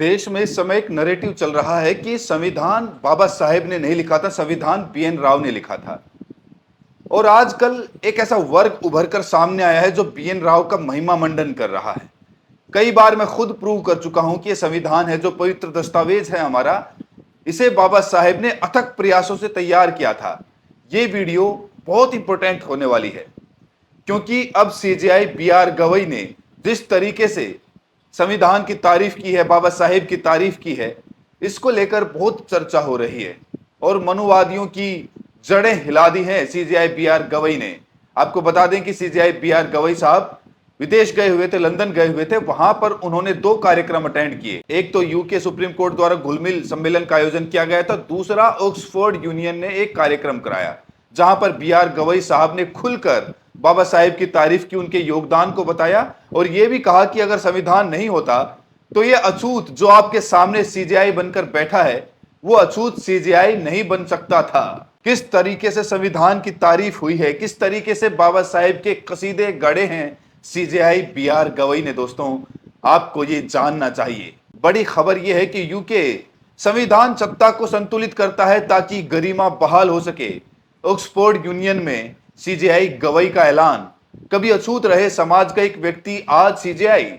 देश में इस समय एक नैरेटिव चल रहा है कि संविधान बाबा साहेब ने नहीं लिखा था, संविधान बीएन राव ने लिखा था। और आजकल एक ऐसा वर्ग उभर कर सामने आया है जो बीएन राव का महिमा मंडन कर रहा है। कई बार मैं खुद प्रूव कर चुका हूं कि ये संविधान है जो पवित्र दस्तावेज है हमारा, इसे बाबा साहेब ने अथक प्रयासों से तैयार किया था। ये वीडियो बहुत इंपॉर्टेंट होने वाली है क्योंकि अब सीजेआई बीआर गवई ने जिस तरीके से संविधान की तारीफ की है, बाबा साहेब की तारीफ की है, इसको लेकर बहुत चर्चा हो रही है और मनुवादियों की जड़ें हिला दी हैं सीजेआई बीआर गवई ने। आपको बता दें कि सीजेआई बीआर गवई साहब विदेश गए हुए थे, लंदन गए हुए थे। वहां पर उन्होंने दो कार्यक्रम अटेंड किए। एक तो यूके सुप्रीम कोर्ट द्वारा घुलमिल सम्मेलन का आयोजन किया गया था, दूसरा ऑक्सफोर्ड यूनियन ने एक कार्यक्रम कराया जहां पर बीआर गवई साहब ने खुलकर बाबा साहेब की तारीफ की, उनके योगदान को बताया और यह भी कहा कि अगर संविधान नहीं होता तो यह अछूत जो आपके सामने सीजेआई बनकर बैठा है, वो अछूत सीजेआई नहीं बन सकता था। किस तरीके से संविधान की तारीफ हुई है, किस तरीके से बाबा साहेब के कसीदे गढ़े हैं सीजेआई बीआर गवई ने, दोस्तों आपको ये जानना चाहिए। बड़ी खबर यह है कि यूके संविधान सत्ता को संतुलित करता है ताकि गरिमा बहाल हो सके। ऑक्सफोर्ड यूनियन में सीजेआई गवई का ऐलान। कभी अछूत रहे समाज का एक व्यक्ति, आज सीजेआई।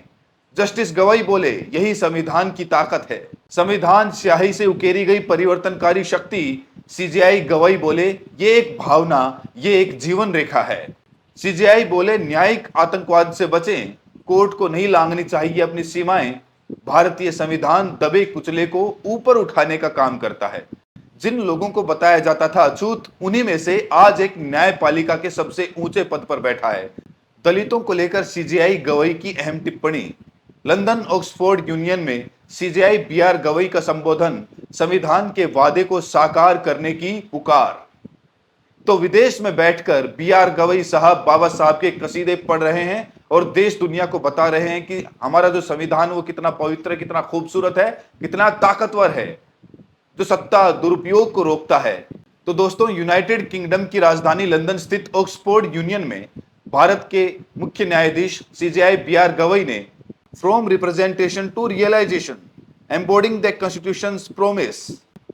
जस्टिस गवई बोले, यही संविधान की ताकत है। संविधान स्याही से उकेरी गई परिवर्तनकारी शक्ति। सीजेआई गवई बोले, ये एक भावना, ये एक जीवन रेखा है। सीजेआई बोले, न्यायिक आतंकवाद से बचें, कोर्ट को नहीं लांघनी चाहिए अपनी सीमाएं। भारतीय संविधान दबे कुचले को ऊपर उठाने का काम करता है। जिन लोगों को बताया जाता था अछूत, उन्हीं में से आज एक न्यायपालिका के सबसे ऊंचे पद पर बैठा है। दलितों को लेकर सीजेआई गवई की अहम टिप्पणी। लंदन ऑक्सफोर्ड यूनियन में सीजेआई बीआर गवई का संबोधन। संविधान के वादे को साकार करने की पुकार। तो विदेश में बैठकर बीआर गवई साहब बाबा साहब के कसीदे पढ़ रहे हैं और देश दुनिया को बता रहे हैं कि हमारा जो संविधान वो कितना पवित्र है, कितना खूबसूरत है, कितना ताकतवर है, जो सत्ता दुरुपयोग को रोकता है। तो दोस्तों, यूनाइटेड किंगडम की राजधानी लंदन स्थित ऑक्सफोर्ड यूनियन में भारत के मुख्य न्यायाधीश सीजेआई बीआर गवई ने from representation to realization embodying the constitution's promise,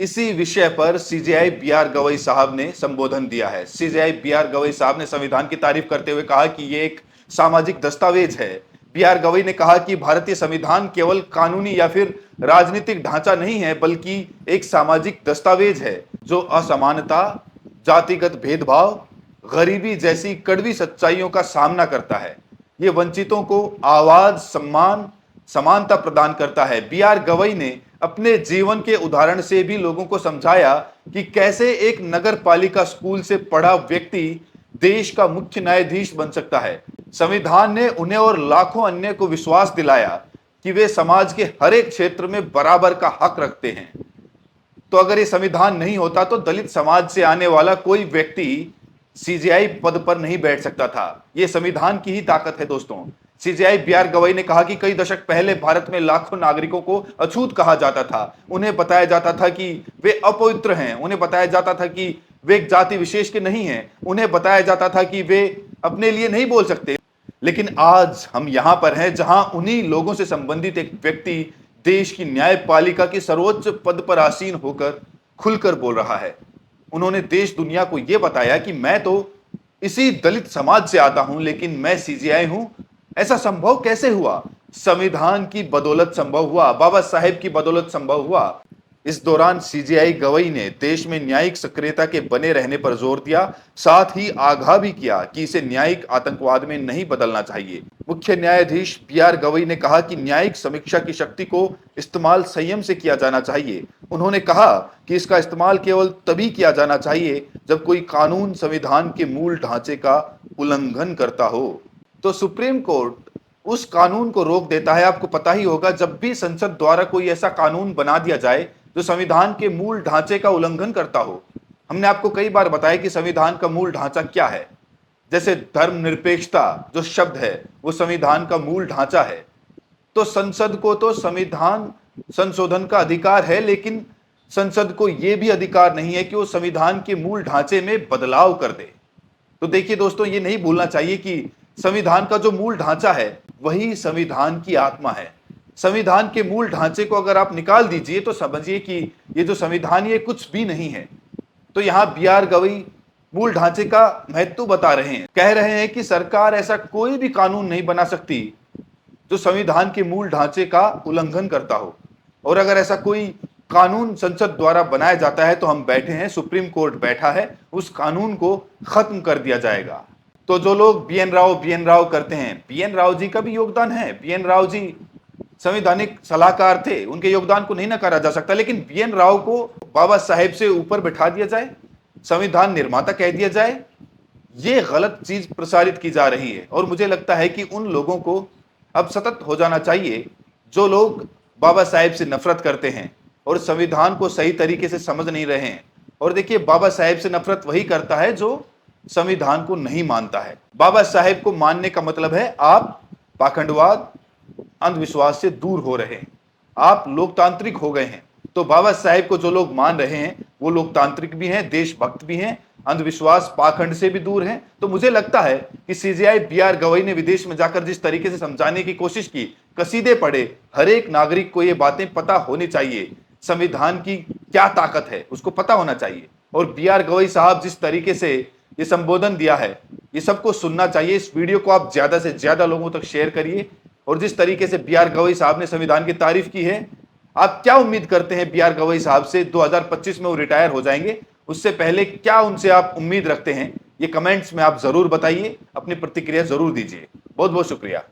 इसी विषय पर सीजेआई बीआर गवई साहब ने संबोधन दिया है। सीजेआई बीआर गवई साहब ने संविधान की तारीफ करते हुए कहा कि यह एक सामाजिक दस्तावेज है। बीआर गवई ने कहा कि भारतीय संविधान केवल कानूनी या फिर राजनीतिक ढांचा नहीं है, बल्कि एक सामाजिक दस्तावेज है जो असमानता, जातिगत भेदभाव, गरीबी जैसी कड़वी सच्चाइयों का सामना करता है। ये वंचितों को आवाज, सम्मान, समानता प्रदान करता है। बीआर गवई ने अपने जीवन के उदाहरण से भी लोगों को समझाया कि कैसे एक नगर पालिका स्कूल से पढ़ा व्यक्ति देश का मुख्य न्यायाधीश बन सकता है। संविधान ने उन्हें और लाखों अन्य को विश्वास दिलाया कि वे समाज के हर एक क्षेत्र में बराबर का हक रखते हैं। तो अगर ये संविधान नहीं होता तो दलित समाज से आने वाला कोई व्यक्ति सीजेआई पद पर नहीं बैठ सकता था। यह संविधान की ही ताकत है दोस्तों। सीजेआई बीआर गवई ने कहा कि कई दशक पहले भारत में लाखों नागरिकों को अछूत कहा जाता था। उन्हें बताया जाता था कि वे अपवित्र हैं, उन्हें बताया जाता था कि वे एक जाति विशेष के नहीं हैं, उन्हें बताया जाता था कि वे अपने लिए नहीं बोल सकते। लेकिन आज हम यहां पर हैं जहां उन्हीं लोगों से संबंधित एक व्यक्ति देश की न्यायपालिका की सर्वोच्च पद पर आसीन होकर खुलकर बोल रहा है। उन्होंने देश दुनिया को यह बताया कि मैं तो इसी दलित समाज से आता हूं, लेकिन मैं सीजेआई हूं। ऐसा संभव कैसे हुआ? संविधान की बदौलत संभव हुआ, बाबा साहेब की बदौलत संभव हुआ। इस दौरान सीजेआई गवई ने देश में न्यायिक सक्रियता के बने रहने पर जोर दिया, साथ ही आगाह भी किया कि इसे न्यायिक आतंकवाद में नहीं बदलना चाहिए। मुख्य न्यायाधीश बीआर गवई ने कहा कि न्यायिक समीक्षा की शक्ति को इस्तेमाल संयम से किया जाना चाहिए। उन्होंने कहा कि इसका इस्तेमाल केवल तभी किया जाना चाहिए जब कोई कानून संविधान के मूल ढांचे का उल्लंघन करता हो। तो सुप्रीम कोर्ट उस कानून को रोक देता है। आपको पता ही होगा, जब भी संसद द्वारा कोई ऐसा कानून बना दिया जाए जो संविधान के मूल ढांचे का उल्लंघन करता हो। हमने आपको कई बार बताया कि संविधान का मूल ढांचा क्या है। जैसे धर्मनिरपेक्षता जो शब्द है वो संविधान का मूल ढांचा है। तो संसद को तो संविधान संशोधन का अधिकार है, लेकिन संसद को यह भी अधिकार नहीं है कि वो संविधान के मूल ढांचे में बदलाव कर दे। तो देखिए दोस्तों, ये नहीं भूलना चाहिए कि संविधान का जो मूल ढांचा है वही संविधान की आत्मा है। संविधान के मूल ढांचे को अगर आप निकाल दीजिए तो समझिए कि ये जो संविधान ये कुछ भी नहीं है। तो यहां बी आर गवई मूल ढांचे का महत्व बता रहे हैं, कह रहे हैं कि सरकार ऐसा कोई भी कानून नहीं बना सकती जो संविधान के मूल ढांचे का उल्लंघन करता हो, और अगर ऐसा कोई कानून संसद द्वारा बनाया जाता है तो हम बैठे हैं, सुप्रीम कोर्ट बैठा है, उस कानून को खत्म कर दिया जाएगा। तो जो लोग बी एन राव करते हैं, बी एन राव जी का भी योगदान है। बी एन राव जी संवैधानिक सलाहकार थे, उनके योगदान को नहीं नकारा जा सकता, लेकिन बी एन राव को बाबा साहेब से ऊपर बैठा दिया जाए, संविधान निर्माता कह दिया जाए, ये गलत चीज प्रसारित की जा रही है। और मुझे लगता है कि उन लोगों को अब सतर्क हो जाना चाहिए जो लोग बाबा साहेब से नफरत करते हैं और संविधान को सही तरीके से समझ नहीं रहे हैं। और देखिए, बाबा साहेब से नफरत वही करता है जो संविधान को नहीं मानता है। बाबा साहेब को मानने का मतलब है आप पाखंडवाद, अंधविश्वास से दूर हो रहे हैं, आप लोकतांत्रिक हो गए हैं। तो बाबा साहेब को जो लोग मान रहे हैं वो लोकतांत्रिक भी हैं, देशभक्त भी हैं, अंधविश्वास पाखंड से भी दूर हैं। तो मुझे लगता है कि सीजेआई बी आर गवई ने विदेश में जाकर जिस तरीके से समझाने की कोशिश की, कसीदे पढ़े, हर एक नागरिक को ये बातें पता होनी चाहिए, संविधान की क्या ताकत है उसको पता होना चाहिए। और बी आर गवई साहब जिस तरीके से ये संबोधन दिया है, ये सबको सुनना चाहिए। इस वीडियो को आप ज्यादा से ज्यादा लोगों तक शेयर करिए। और जिस तरीके से बी आर गवई साहब ने संविधान की तारीफ की है, आप क्या उम्मीद करते हैं बी आर गवई साहब से? 2025 में वो रिटायर हो जाएंगे, उससे पहले क्या उनसे आप उम्मीद रखते हैं? ये कमेंट्स में आप जरूर बताइए, अपनी प्रतिक्रिया जरूर दीजिए। बहुत बहुत शुक्रिया।